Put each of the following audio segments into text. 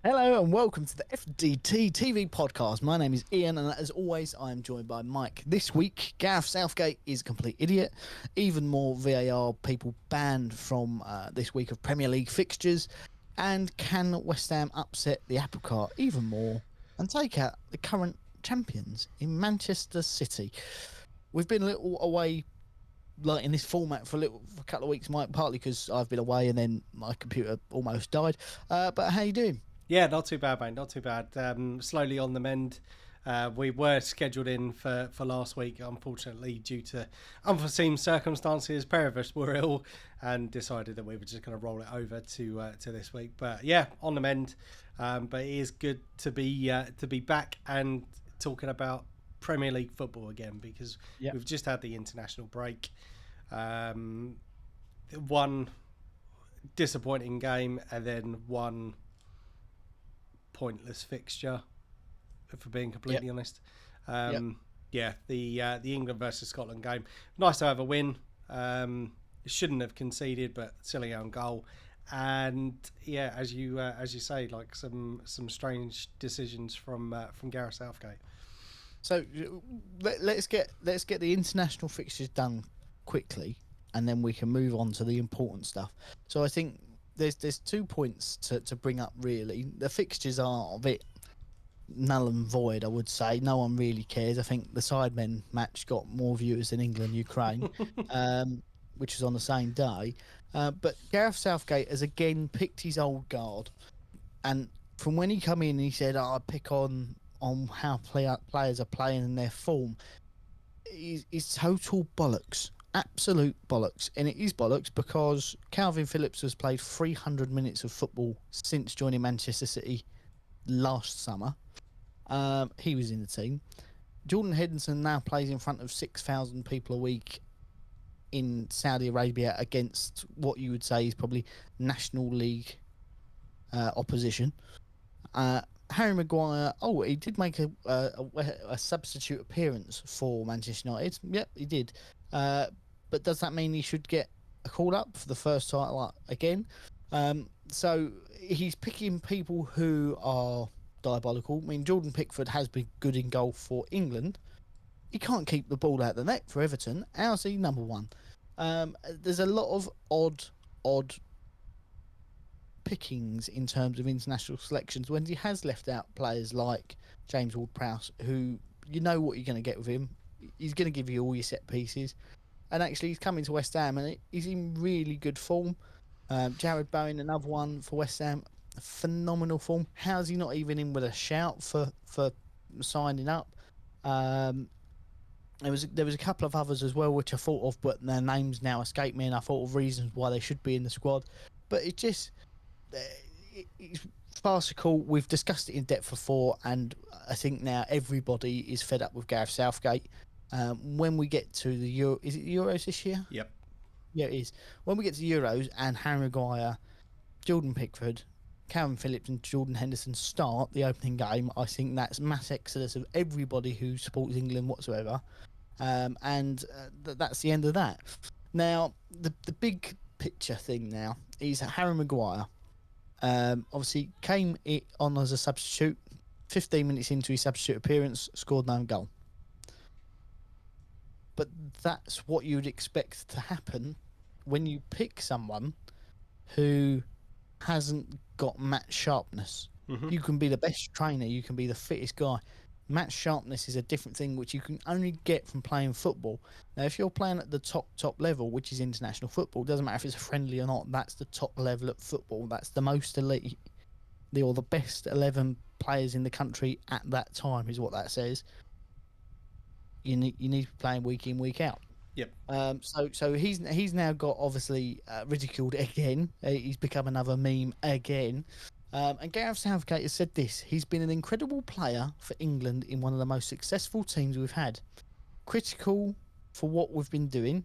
Hello and welcome to the FDT-TV podcast. My name is Ian, and as always, I am joined by Mike. This week, Gareth Southgate is a complete idiot. Even more VAR people banned from this week of Premier League fixtures. And can West Ham upset the apple cart even more and take out the current champions in Manchester City? We've been a little away, like in this format for a couple of weeks, Mike, partly because I've been away and then my computer almost died. But how you doing? Yeah, not too bad, mate. Not too bad. Slowly on the mend. We were scheduled in for last week. Unfortunately, due to unforeseen circumstances, a pair of us were ill and decided that we were just going to roll it over to this week. But yeah, on the mend. But it is good to be back and talking about Premier League football again, because we've just had the international break. One disappointing game and then one pointless fixture, if we're being completely honest. The England versus Scotland game, nice to have a win. Shouldn't have conceded, but silly own goal. And yeah, as you say, like some strange decisions from Gareth Southgate. So let's get the international fixtures done quickly, and then we can move on to the important stuff. So I think there's 2 points to bring up, really. The fixtures are a bit null and void, I would say. No one really cares. I think the Sidemen match got more viewers than England-Ukraine, which was on the same day. But Gareth Southgate has again picked his old guard. And from when he come in, he said, I pick on how players are playing in their form. It's total bollocks. Absolute bollocks. And it is bollocks because Calvin Phillips has played 300 minutes of football since joining Manchester City last summer. He was in the team. Jordan Henderson now plays in front of 6,000 people a week in Saudi Arabia against what you would say is probably National League opposition. Harry Maguire, he did make a substitute appearance for Manchester United. Yep, he did. But does that mean he should get a call up for the first time again? So he's picking people who are diabolical. I mean, Jordan Pickford has been good in goal for England. He can't keep the ball out of the net for Everton. How's he number one? There's a lot of odd pickings in terms of international selections when he has left out players like James Ward-Prowse, who you know what you're going to get with him. He's going to give you all your set pieces. And actually, he's coming to West Ham and he's in really good form. Jared Bowen, another one for West Ham, phenomenal form. How's he not even in with a shout for signing up? There was a couple of others as well which I thought of, but their names now escape me, and I thought of reasons why they should be in the squad. But it's farcical. We've discussed it in depth before, and I think now everybody is fed up with Gareth Southgate. When we get to the is it Euros this year? Yep. Yeah, it is. When we get to the Euros and Harry Maguire, Jordan Pickford, Calvin Phillips and Jordan Henderson start the opening game, I think that's mass exodus of everybody who supports England whatsoever. That's the end of that. Now, the big picture thing now is Harry Maguire. Obviously came on as a substitute. 15 minutes into his substitute appearance, scored no goal. But that's what you'd expect to happen when you pick someone who hasn't got match sharpness. Mm-hmm. You can be the best trainer, you can be the fittest guy. Match sharpness is a different thing which you can only get from playing football. Now, if you're playing at the top level, which is international football, doesn't matter if it's friendly or not, that's the top level at football. That's the most elite, or the best 11 players in the country at that time is what that says. You need to be playing week in, week out. Yep. So he's now got obviously ridiculed again. He's become another meme again. And Gareth Southgate has said this: he's been an incredible player for England in one of the most successful teams we've had. Critical for what we've been doing.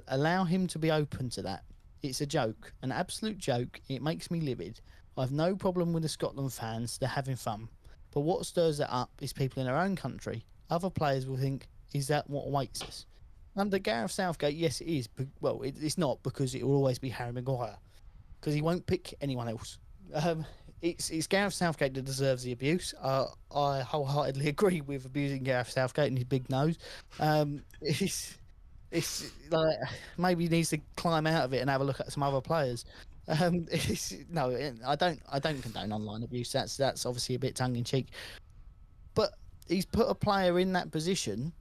Allow him to be open to that. It's a joke, an absolute joke. It makes me livid. I have no problem with the Scotland fans. They're having fun. But what stirs it up is people in our own country. Other players will think, is that what awaits us? Under Gareth Southgate, yes, it is. But, it's not, because it will always be Harry Maguire. Because he won't pick anyone else. it's Gareth Southgate that deserves the abuse. I wholeheartedly agree with abusing Gareth Southgate and his big nose. It's like maybe he needs to climb out of it and have a look at some other players. No, I don't condone online abuse. That's obviously a bit tongue in cheek. But he's put a player in that position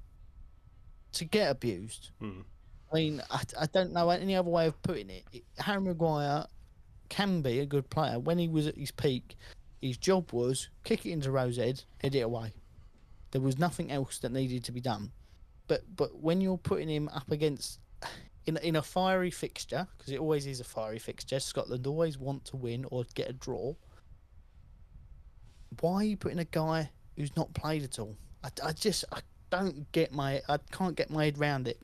to get abused. I mean, I don't know any other way of putting it. Harry Maguire can be a good player. When he was at his peak, his job was kick it into Rose head it away. There was nothing else that needed to be done. But when you're putting him up against in a fiery fixture, because it always is a fiery fixture, Scotland always want to win or get a draw. Why are you putting a guy who's not played at all? I can't get my head around it.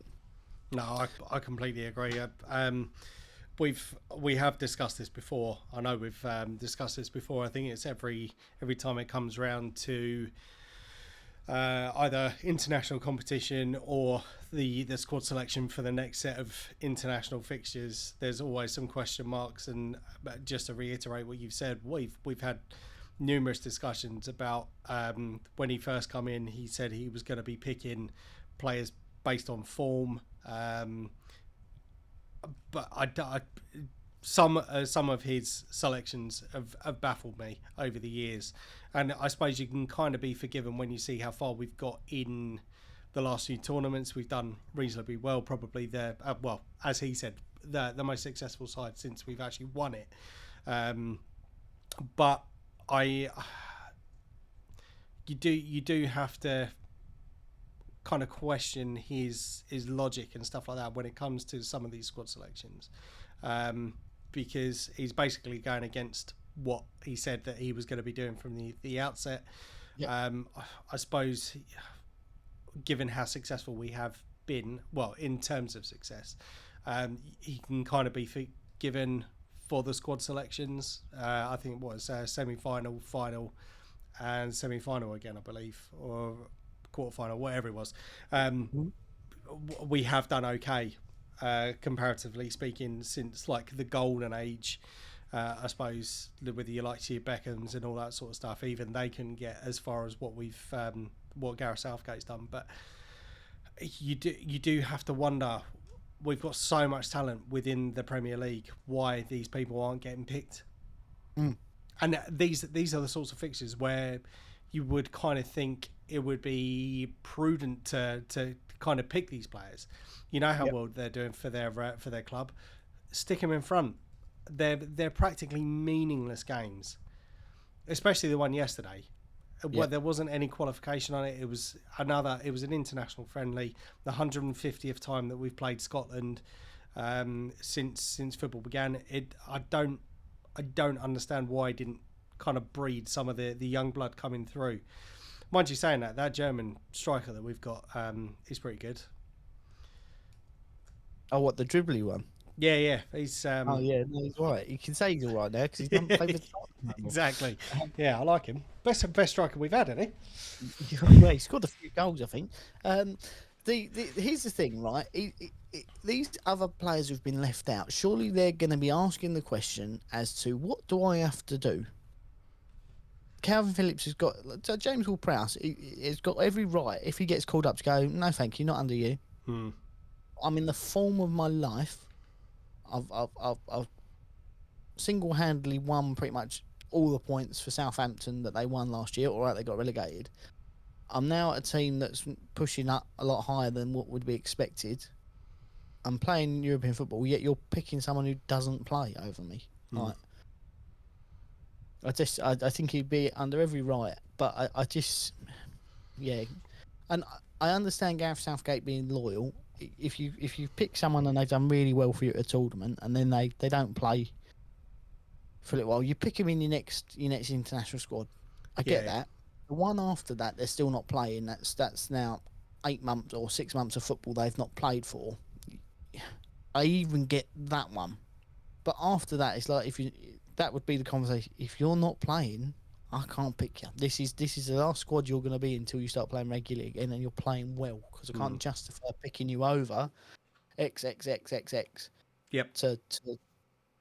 No, I completely agree. We have discussed this before. I know we've discussed this before. I think it's every time it comes round to either international competition or the squad selection for the next set of international fixtures. There's always some question marks, and just to reiterate what you've said, we've had numerous discussions about when he first come in. He said he was going to be picking players based on form. But some of his selections have baffled me over the years, and I suppose you can kind of be forgiven when you see how far we've got in the last few tournaments. We've done reasonably well, probably as he said, the most successful side since we've actually won it. But you do have to kind of question his logic and stuff like that when it comes to some of these squad selections, because he's basically going against what he said that he was going to be doing from the outset. Yep. I suppose, given how successful we have been, well, in terms of success, he can kind of be forgiven for the squad selections. I think it was semi-final, final, and semi-final again, I believe, or quarterfinal, whatever it was. We have done okay, comparatively speaking, since like the golden age. I suppose with your like your Beckhams and all that sort of stuff, even they can get as far as what what Gareth Southgate's done. But you do have to wonder. We've got so much talent within the Premier League. Why these people aren't getting picked? And these are the sorts of fixtures where you would kind of think it would be prudent to kind of pick these players. You know how well they're doing for their club. Stick them in front. They're practically meaningless games, especially the one yesterday. Well, there wasn't any qualification on it. It was an international friendly, the 150th time that we've played Scotland since football began. I don't understand why it didn't kind of breed some of the young blood coming through. Mind you saying that German striker that we've got is pretty good. Oh, what, the dribbly one? Yeah. He's no, he's all right. You can say he's all right now because he's not played with exactly. Yeah, I like him. Best striker we've had, hasn't he? Yeah, he scored a few goals, I think. Here's the thing, right? These other players who've been left out, surely they're going to be asking the question as to what do I have to do? Calvin Phillips has got James Ward-Prowse. He's got every right if he gets called up to go. No, thank you, not under you. I'm in the form of my life. I've single-handedly won pretty much all the points for Southampton that they won last year. All right, they got relegated. I'm now at a team that's pushing up a lot higher than what would be expected. I'm playing European football, yet you're picking someone who doesn't play over me. Like, I think he'd be under every right, but I just, and I understand Gareth Southgate being loyal. If you pick someone and they've done really well for you at a tournament, and then they don't play for a little while, you pick him in your next international squad. I get that. The one after that, they're still not playing. That's now 8 months or 6 months of football they've not played for. I even get that one, but after that, it's like that would be the conversation. If you're not playing, I can't pick you. This is the last squad you're going to be until you start playing regularly again, and you're playing well, because I can't justify picking you over XXXXX. Yep. To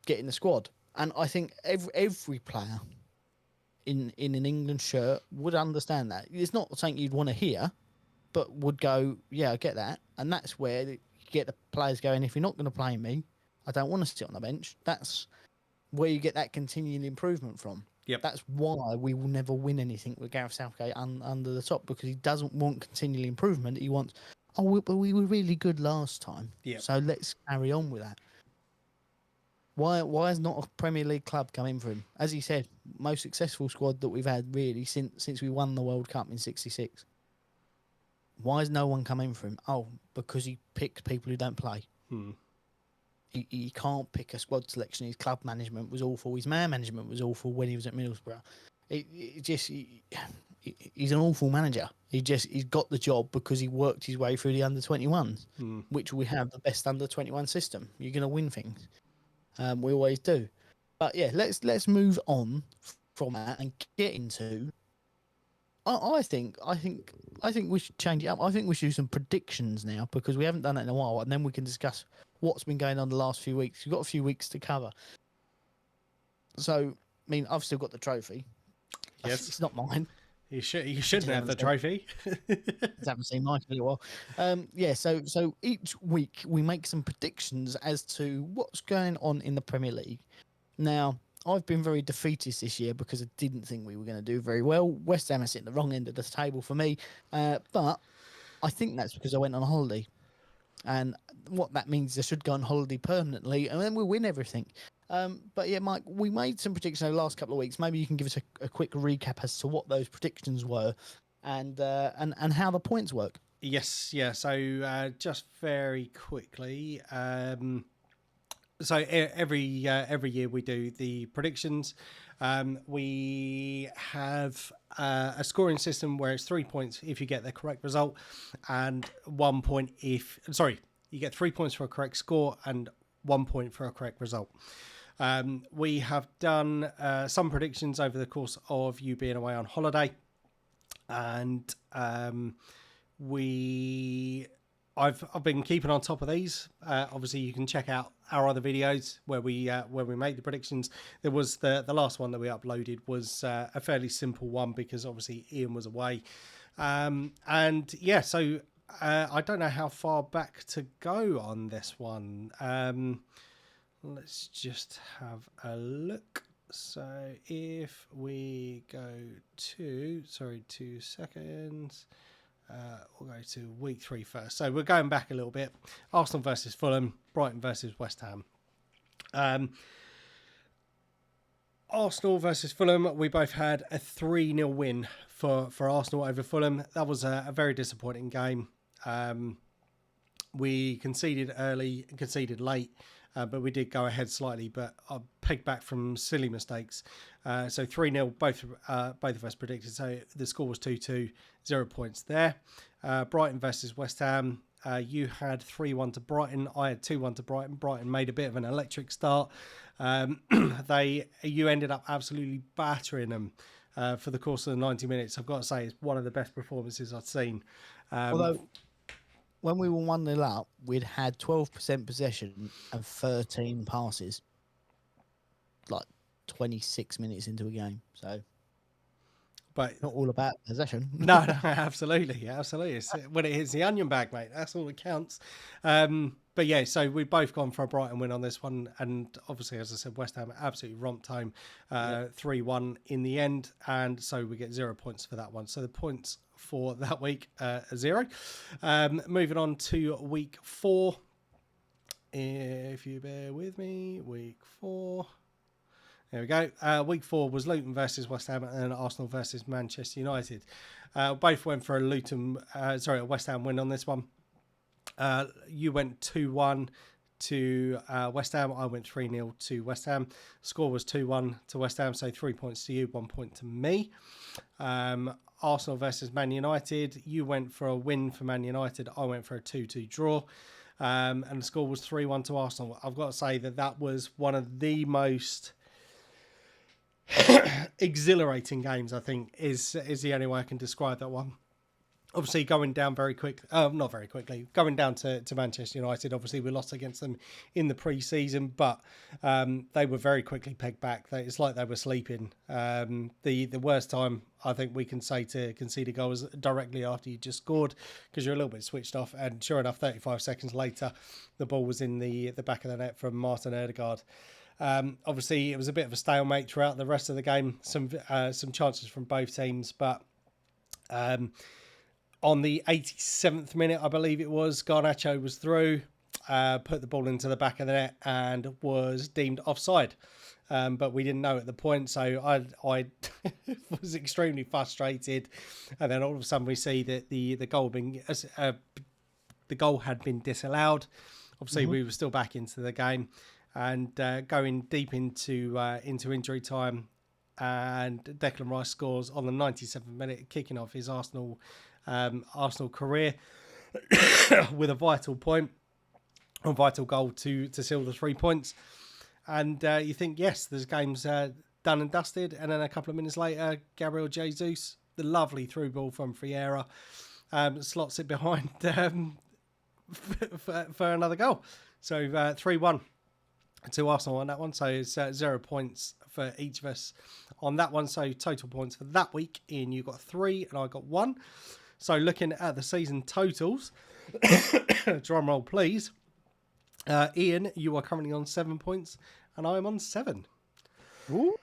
get in the squad, and I think every player in an England shirt would understand that. It's not something you'd want to hear, but would go, yeah, I get that. And that's where you get the players going, if you're not going to play me, I don't want to sit on the bench. That's where you get that continual improvement from. Yep. That's why we will never win anything with Gareth Southgate under the top, because he doesn't want continual improvement. He wants, but we were really good last time. Yep. So let's carry on with that. Why has not a Premier League club come in for him? As he said, most successful squad that we've had really since we won the World Cup in '66. Why has no one come in for him? Oh, because he picks people who don't play. He can't pick a squad selection. His club management was awful. His man management was awful when he was at Middlesbrough. He's an awful manager. He's got the job because he worked his way through the under-21s, which we have the best under-21 system. You're going to win things. We always do. But yeah, let's move on from that and get into. I think we should change it up. I think we should do some predictions now, because we haven't done it in a while, and then we can discuss what's been going on the last few weeks. We've got a few weeks to cover. So, I mean, I've still got the trophy. Yes, it's not mine. You shouldn't have the trophy. I haven't seen mine for a while. Yeah. So each week we make some predictions as to what's going on in the Premier League. Now, I've been very defeatist this year because I didn't think we were going to do very well. West Ham are sitting at the wrong end of the table for me, but I think that's because I went on holiday. And what that means is I should go on holiday permanently, and then we'll win everything. But yeah, Mike, we made some predictions over the last couple of weeks. Maybe you can give us a quick recap as to what those predictions were, and how the points work. Yes, yeah. So just very quickly, so every year we do the predictions. We have a scoring system where it's 3 points if you get the correct result, and 1 point if you get 3 points for a correct score and 1 point for a correct result. We have done some predictions over the course of you being away on holiday, and I've been keeping on top of these. Obviously, you can check out our other videos where we make the predictions. There was the last one that we uploaded was a fairly simple one because obviously Ian was away, and yeah. So I don't know how far back to go on this one. Let's just have a look. So if we go to 2 seconds. We'll go to week 3 first. So we're going back a little bit. Arsenal versus Fulham, Brighton versus West Ham. Arsenal versus Fulham, we both had a 3-0 win for Arsenal over Fulham. That was a very disappointing game. We conceded early and conceded late, but we did go ahead slightly, but I pegged back from silly mistakes. So 3-0, both of us predicted. So the score was 2-2, 0 points there. Brighton versus West Ham. You had 3-1 to Brighton. I had 2-1 to Brighton. Brighton made a bit of an electric start. You ended up absolutely battering them for the course of the 90 minutes. I've got to say, it's one of the best performances I've seen. Although, when we were 1-0 up, we'd had 12% possession and 13 passes, like 26 minutes into a game. So, but not all about possession. No, absolutely. It's, when it hits the onion bag, mate, that's all that counts. But yeah, so we've both gone for a Brighton win on this one, and obviously, as I said, West Ham absolutely romped home 3-1 in the end, and so we get 0 points for that one. So the points for that week are 0. Moving on to week 4. If you bear with me, week 4. There we go. Week 4 was Luton versus West Ham and Arsenal versus Manchester United. Both went for a West Ham win on this one. You went 2-1 to West Ham. I went 3-0 to West Ham. Score was 2-1 to West Ham, so 3 points to you, 1 point to me. Arsenal versus Man United. You went for a win for Man United. I went for a 2-2 draw. And the score was 3-1 to Arsenal. I've got to say that was one of the most exhilarating games, I think, is the only way I can describe that one. Obviously going down very quickly, not very quickly, going down to Manchester United. Obviously we lost against them in the pre-season, but they were very quickly pegged back. It's like they were sleeping. The worst time I think we can say to concede a goal is directly after you just scored, because you're a little bit switched off, and sure enough 35 seconds later the ball was in the back of the net from Martin Ødegaard. Obviously it was a bit of a stalemate throughout the rest of the game, some chances from both teams, but on the 87th minute, I believe it was, Garnacho was through, put the ball into the back of the net and was deemed offside. But we didn't know at the point, so I was extremely frustrated. And then all of a sudden we see that the goal had been disallowed. Obviously, we were still back into the game and going deep into injury time. And Declan Rice scores on the 97th minute, kicking off his Arsenal career with a vital goal to seal the 3 points. And you think, yes, this game's done and dusted. And then a couple of minutes later, Gabriel Jesus, the lovely through ball from Friera, slots it behind for another goal. So 3-1 to Arsenal on that one. So it's 0 points for each of us on that one. So total points for that week, Ian, you got 3 and I got 1. So looking at the season totals, drum roll please. Ian, you are currently on 7 points and I am on 7. Ooh.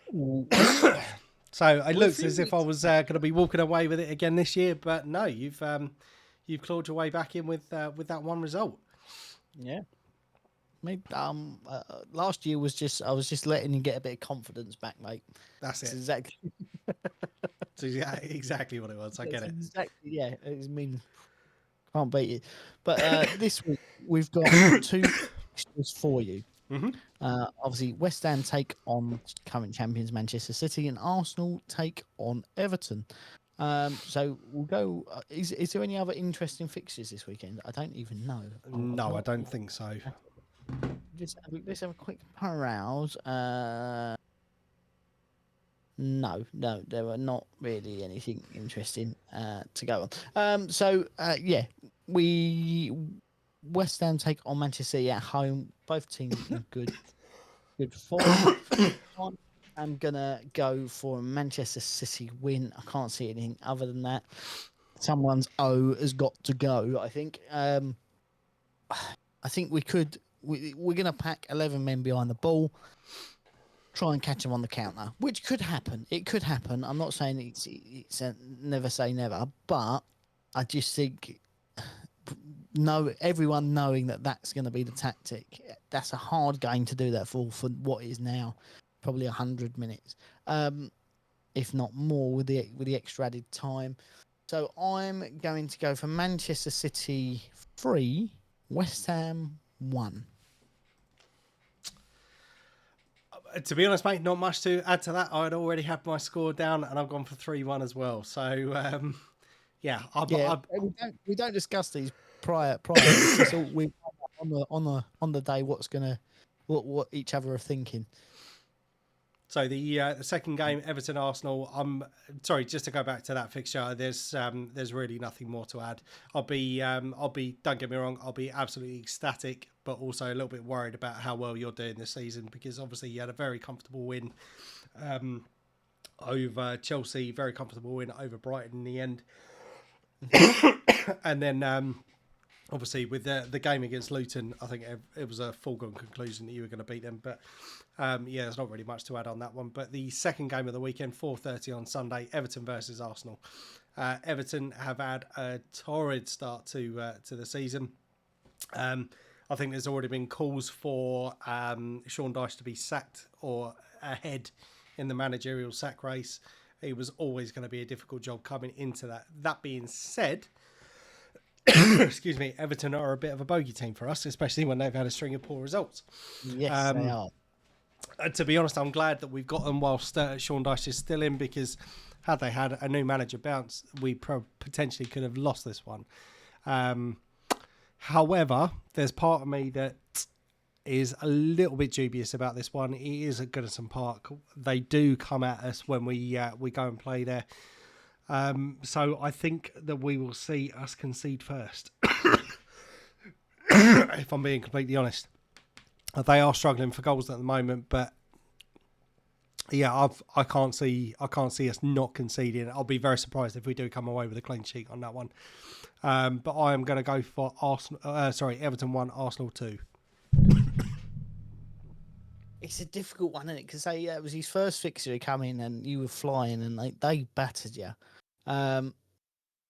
So it looks as if I was going to be walking away with it again this year, but no, you've clawed your way back in with that one result. Yeah. Maybe, last year I was just letting you get a bit of confidence back, mate. That's it. Exactly. Exactly what it was. I get it. Exactly. Yeah. It means can't beat you. But this week we've got 2 fixtures for you. Mm-hmm. Obviously, West Ham take on current champions Manchester City, and Arsenal take on Everton. So we'll go. Is there any other interesting fixtures this weekend? I don't even know. No, I don't think so. Let's have a quick peruse. No, there are not really anything interesting to go on. West Ham take on Manchester City at home. Both teams in good form. I'm gonna go for a Manchester City win. I can't see anything other than that. Someone's O has got to go. I think. I think we could. We're gonna pack 11 men behind the ball. Try and catch them on the counter, which could happen. It could happen. I'm not saying it's a never say never, but I just think everyone knowing that that's going to be the tactic. That's a hard game to do that for what is now probably 100 minutes, if not more, with the extra added time. So I'm going to go for Manchester City 3, West Ham 1. To be honest, mate, not much to add to that. I'd already had my score down, and I've gone for 3-1 as well. So, we don't discuss these prior. It's all we on the day. What each other are thinking. So the second game, Everton Arsenal. I'm sorry, just to go back to that fixture. There's really nothing more to add. I'll be. Don't get me wrong. I'll be absolutely ecstatic, but also a little bit worried about how well you're doing this season, because obviously you had a very comfortable win over Chelsea, very comfortable win over Brighton in the end, and then. Obviously, with the game against Luton, I think it was a foregone conclusion that you were going to beat them. But there's not really much to add on that one. But the second game of the weekend, 4:30 on Sunday, Everton versus Arsenal. Everton have had a torrid start to the season. I think there's already been calls for Sean Dyche to be sacked or ahead in the managerial sack race. It was always going to be a difficult job coming into that. That being said, excuse me, Everton are a bit of a bogey team for us, especially when they've had a string of poor results. Yes, they are. To be honest, I'm glad that we've got them whilst Sean Dyche is still in, because had they had a new manager bounce, we potentially could have lost this one. However, there's part of me that is a little bit dubious about this one. It is at Goodison Park. They do come at us when we go and play there. So I think that we will see us concede first. If I'm being completely honest, they are struggling for goals at the moment, but yeah, I can't see us not conceding. I'll be very surprised if we do come away with a clean sheet on that one. But I am going to go for Everton 1, Arsenal 2. It's a difficult one, isn't it? Because it was his first fixture. He come in and you were flying, and they battered you.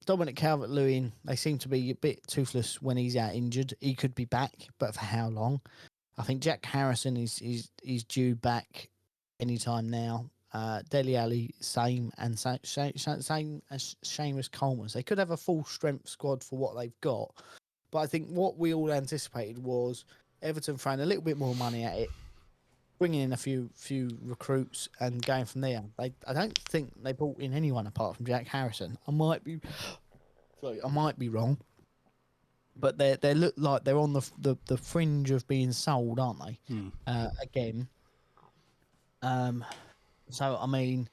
Dominic Calvert-Lewin, they seem to be a bit toothless when he's out injured. He could be back, but for how long? I think Jack Harrison is due back anytime now. Dele Alli, same as Seamus Coleman. They could have a full strength squad for what they've got, but I think what we all anticipated was Everton throwing a little bit more money at it, bringing in a few recruits and going from there. I don't think they brought in anyone apart from Jack Harrison. I might be wrong, but they look like they're on the fringe of being sold, aren't they? Again. So I mean,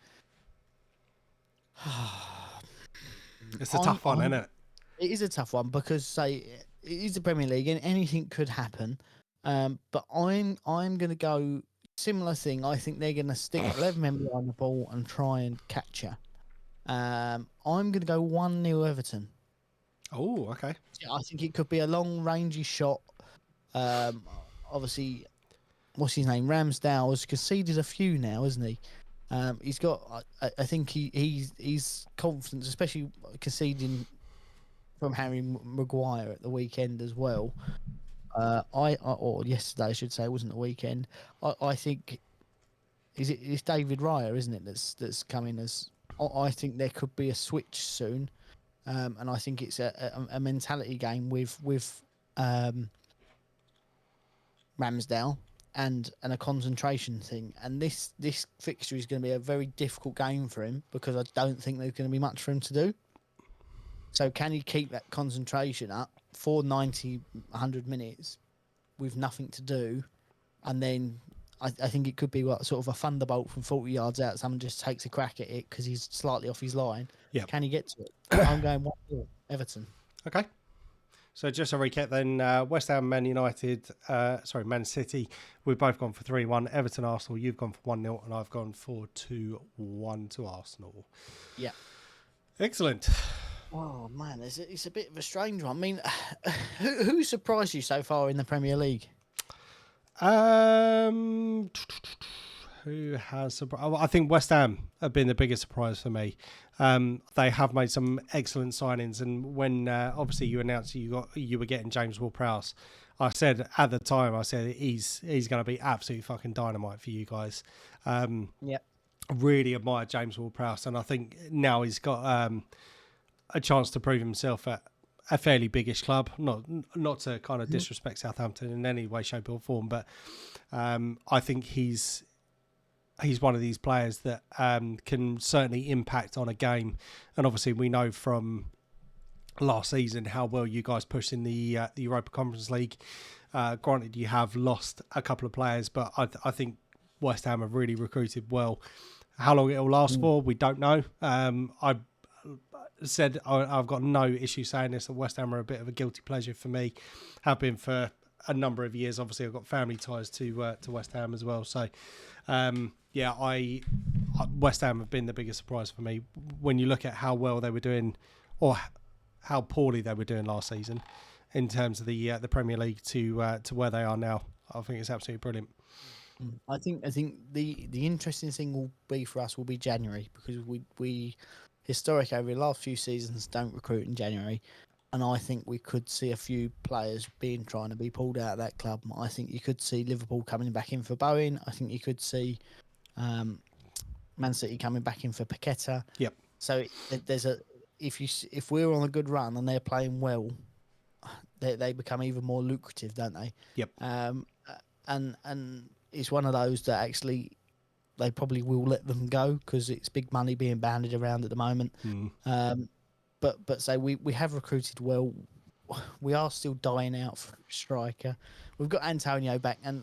it's a tough one, isn't it? It is a tough one because it is the Premier League and anything could happen. But I'm going to go similar thing. I think they're going to stick 11 men behind the ball and try and catch her. I'm going to go 1-0 Everton. Oh, okay. Yeah, I think it could be a long rangey shot. Obviously, what's his name? Ramsdale has conceded a few now, hasn't he? He's got. I think he's confident, especially conceding from Harry Maguire at the weekend as well. Or yesterday, I should say, it wasn't the weekend. I think it's David Raya, isn't it? That's coming as. I think there could be a switch soon, and I think it's a mentality game with Ramsdale and a concentration thing. And this fixture is going to be a very difficult game for him because I don't think there's going to be much for him to do. So can he keep that concentration up for 90, 100 minutes with nothing to do? And then I think it could be sort of a thunderbolt from 40 yards out. Someone just takes a crack at it because he's slightly off his line. Yeah. Can he get to it? I'm going 1-0 Everton. Okay. So just a recap then, West Ham, Man City. We've both gone for 3-1. Everton, Arsenal, you've gone for 1-0 and I've gone for 2-1 to Arsenal. Yeah. Excellent. Oh, man, it's a bit of a strange one. I mean, who surprised you so far in the Premier League? Who has surprised? I think West Ham have been the biggest surprise for me. They have made some excellent signings, and when obviously you announced you were getting James Ward-Prowse, I said at the time, he's going to be absolutely fucking dynamite for you guys. Yeah, really admired James Ward-Prowse, and I think now he's got a chance to prove himself at a fairly biggish club. Not to kind of disrespect Southampton in any way, shape, or form, but I think he's one of these players that can certainly impact on a game. And obviously we know from last season how well you guys pushed in the Europa Conference League. Granted, you have lost a couple of players, but I think West Ham have really recruited well. How long it will last for, we don't know. I said I've got no issue saying this, that West Ham are a bit of a guilty pleasure for me. Have been for a number of years. Obviously, I've got family ties to West Ham as well. So, West Ham have been the biggest surprise for me when you look at how well they were doing, or how poorly they were doing last season, in terms of the Premier League to where they are now. I think it's absolutely brilliant. I think the interesting thing will be January, because we historic over the last few seasons don't recruit in January. And I think we could see a few players trying to be pulled out of that club. I think you could see Liverpool coming back in for Bowen. I think you could see Man City coming back in for Paqueta. Yep. So if we're on a good run and they're playing well, they become even more lucrative, don't they? Yep. And it's one of those that actually they probably will let them go because it's big money being banded around at the moment. But say we have recruited well we are still dying out for a striker. We've got Antonio back, and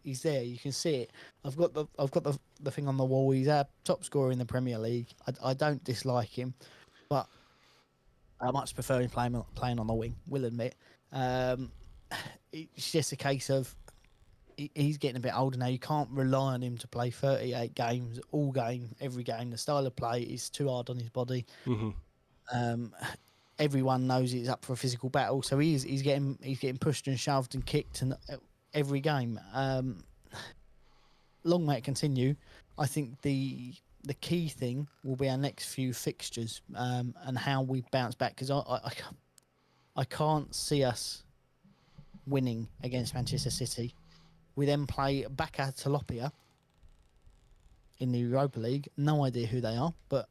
he's there. You can see it. I've got the thing on the wall. He's our top scorer in the Premier League. I don't dislike him, but I much prefer him playing on the wing. Will admit. It's just a case of he's getting a bit older now. You can't rely on him to play 38 games all game, every game. The style of play is too hard on his body. Mm-hmm. Everyone knows he's up for a physical battle, so he's getting pushed and shoved and kicked and every game. Long may it continue. I think the key thing will be our next few fixtures and how we bounce back, because I can't see us winning against Manchester City. We then play Baka Tilapia in the Europa League. No idea who they are, but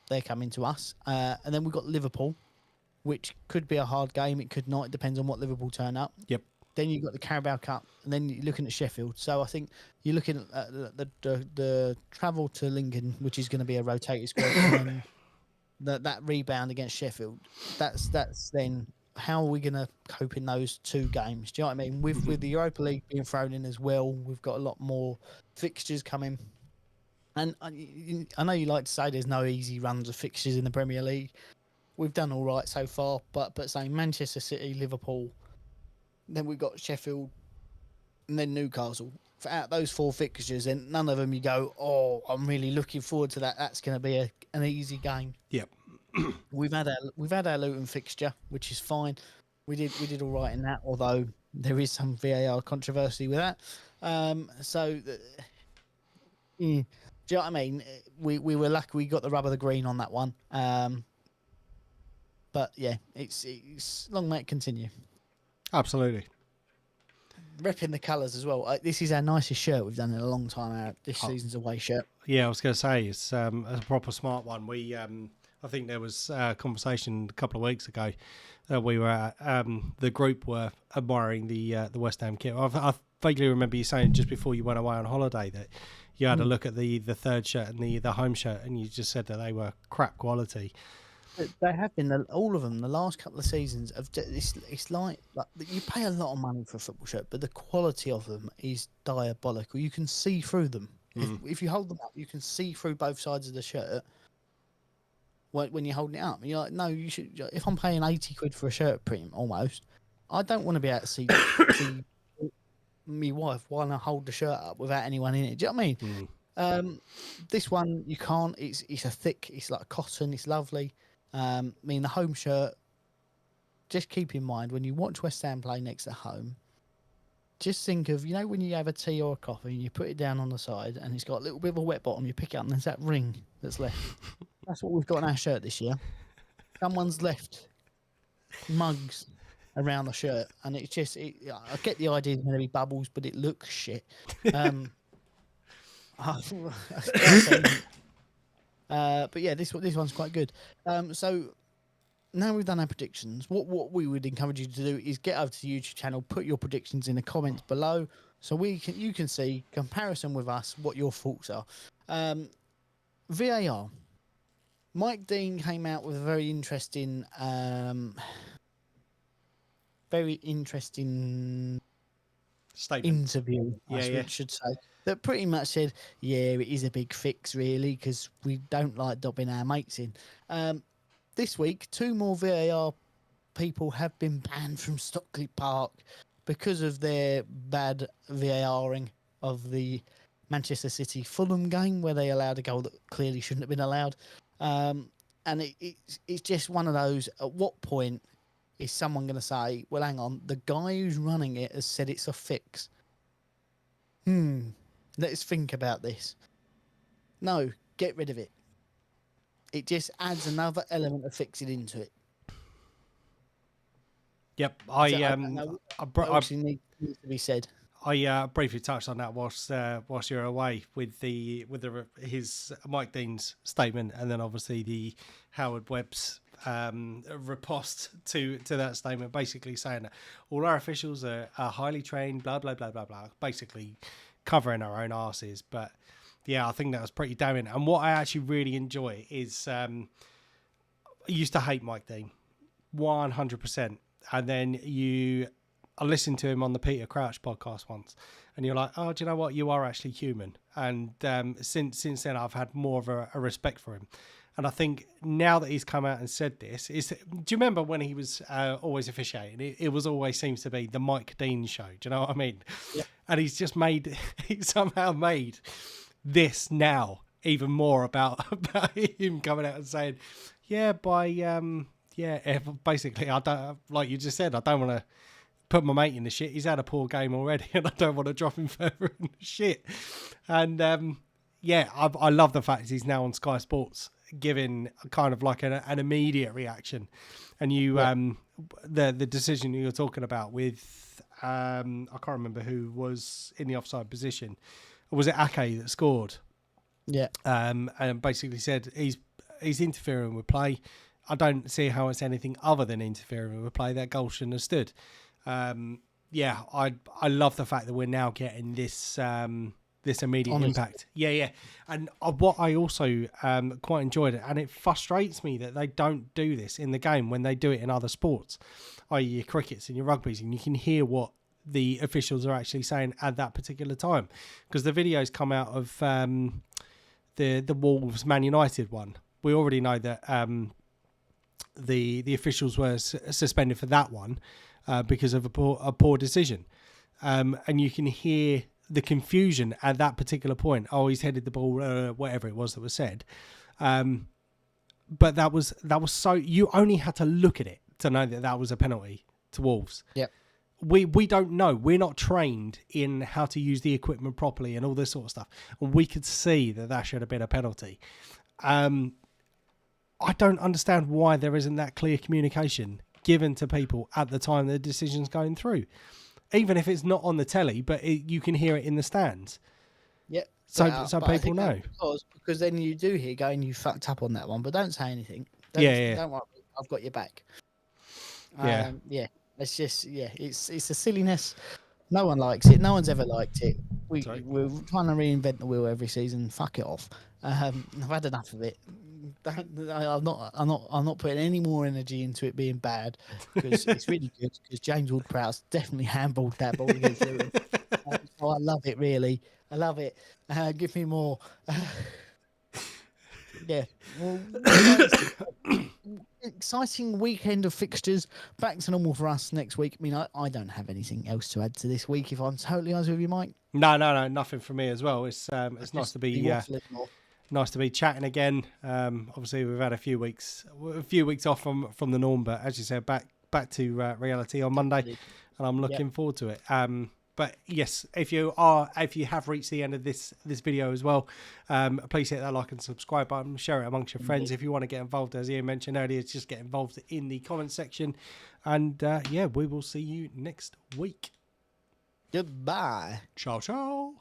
they're coming to us. And then we've got Liverpool, which could be a hard game. It could not. It depends on what Liverpool turn up. Yep. Then you've got the Carabao Cup, and then you're looking at Sheffield. So I think you're looking at the travel to Lincoln, which is going to be a rotated squad, and then that rebound against Sheffield. That's then how are we going to cope in those two games? Do you know what I mean? With the Europa League being thrown in as well, we've got a lot more fixtures coming. And I know you like to say there's no easy runs of fixtures in the Premier League. We've done all right so far, but saying Manchester City, Liverpool, then we've got Sheffield, and then Newcastle. For out those four fixtures, and none of them you go, oh, I'm really looking forward to that. That's going to be an easy game. Yep. We've had our Luton fixture, which is fine. We did all right in that, although there is some VAR controversy with that. Do you know what I mean? We were lucky we got the rub of the green on that one. But yeah, it's long may it continue. Absolutely. Repping the colours as well. This is our nicest shirt we've done in a long time. This season's away shirt. Yeah, I was going to say it's a proper smart one. We I think there was a conversation a couple of weeks ago that we were the group were admiring the West Ham kit. I vaguely remember you saying just before you went away on holiday that you had a look at the third shirt and the home shirt, and you just said that they were crap quality. They have been, all of them, the last couple of seasons. It's like you pay a lot of money for a football shirt, but the quality of them is diabolical. You can see through them. If you hold them up, you can see through both sides of the shirt when you're holding it up. And you're like, no, you should. If I'm paying 80 quid for a shirt print, almost, I don't want to be able to see me wife while I hold the shirt up without anyone in it. Do you know what I mean? This one, you can't. It's a thick, it's like cotton, it's lovely. I mean, the home shirt, just keep in mind when you watch West Ham play next at home, just think of, when you have a tea or a coffee and you put it down on the side and it's got a little bit of a wet bottom, you pick it up and there's that ring that's left. That's what we've got on our shirt this year. Someone's left mugs around the shirt, and it's just, I get the idea it's going to be bubbles, but it looks shit. But yeah, this one's quite good. So now we've done our predictions. What we would encourage you to do is get over to the YouTube channel, put your predictions in the comments below, so you can see comparison with us what your thoughts are. VAR. Mike Dean came out with a very interesting statement. Interview, I should say, that pretty much said, yeah, it is a big fix, really, because we don't like dobbing our mates in. This week, 2 more VAR people have been banned from Stockley Park because of their bad VARing of the Manchester City Fulham game, where they allowed a goal that clearly shouldn't have been allowed. And it's just one of those, at what point is someone going to say, well, hang on, the guy who's running it has said it's a fix? Let's think about this. No, get rid of it. It just adds another element of fixing into it. Yep, obviously needs to be said. I briefly touched on that whilst you're away with his Mike Dean's statement, and then obviously the Howard Webb's riposte to that statement, basically saying that all our officials are highly trained, blah blah blah blah blah, basically covering our own arses. But yeah, I think that was pretty damning. And what I actually really enjoy is I used to hate Mike Dean, 100%. And then I listened to him on the Peter Crouch podcast once, and you're like, oh, do you know what? You are actually human. And since then, I've had more of a respect for him. And I think now that he's come out and said this, do you remember when he was always officiating? It was always seems to be the Mike Dean show. Do you know what I mean? Yeah. And he somehow made this now even more about him coming out and saying, basically, I don't, like you just said, I don't want to put my mate in the shit. He's had a poor game already, and I don't want to drop him further in the shit. And I love the fact he's now on Sky Sports, giving kind of like an immediate reaction. And the decision you're talking about with I can't remember who was in the offside position. Was it Ake that scored? Yeah. And basically said he's interfering with play. I don't see how it's anything other than interfering with play. That goal shouldn't have stood. I love the fact that we're now getting this immediate impact. Yeah. And what I also quite enjoyed it, and it frustrates me that they don't do this in the game when they do it in other sports, i.e. your crickets and your rugby's, and you can hear what the officials are actually saying at that particular time. Because the videos come out of the Wolves Man United one. We already know that the officials were suspended for that one because of a poor decision. And you can hear the confusion at that particular point. Oh, he's headed the ball, whatever it was that was said. But that was so, you only had to look at it to know that was a penalty to Wolves. Yep. We don't know. We're not trained in how to use the equipment properly and all this sort of stuff. And we could see that should have been a penalty. I don't understand why there isn't that clear communication given to people at the time the decision's going through. Even if it's not on the telly, but you can hear it in the stands. Yeah. So people know. Because then you do hear going, you fucked up on that one, but don't say anything. Don't worry, I've got your back. It's just, it's a silliness. No one likes it. No one's ever liked it. We're trying to reinvent the wheel every season. Fuck it off. I've had enough of it. I'm not putting any more energy into it being bad, because it's really good, because James Ward-Prowse definitely handballed that ball against Luton. So I love it, really. I love it. Give me more. Well, exciting weekend of fixtures. Back to normal for us next week. I mean, I don't have anything else to add to this week, if I'm totally honest with you, Mike. No, nothing from me as well. It's nice to be nice to be chatting again. Obviously, we've had a few weeks off from the norm, but as you said, back to reality on Monday, and I'm looking forward to it. But yes, if you have reached the end of this video as well, please hit that like and subscribe button, share it amongst your friends. If you want to get involved, as Ian mentioned earlier, just get involved in the comment section. And we will see you next week. Goodbye. Ciao, ciao.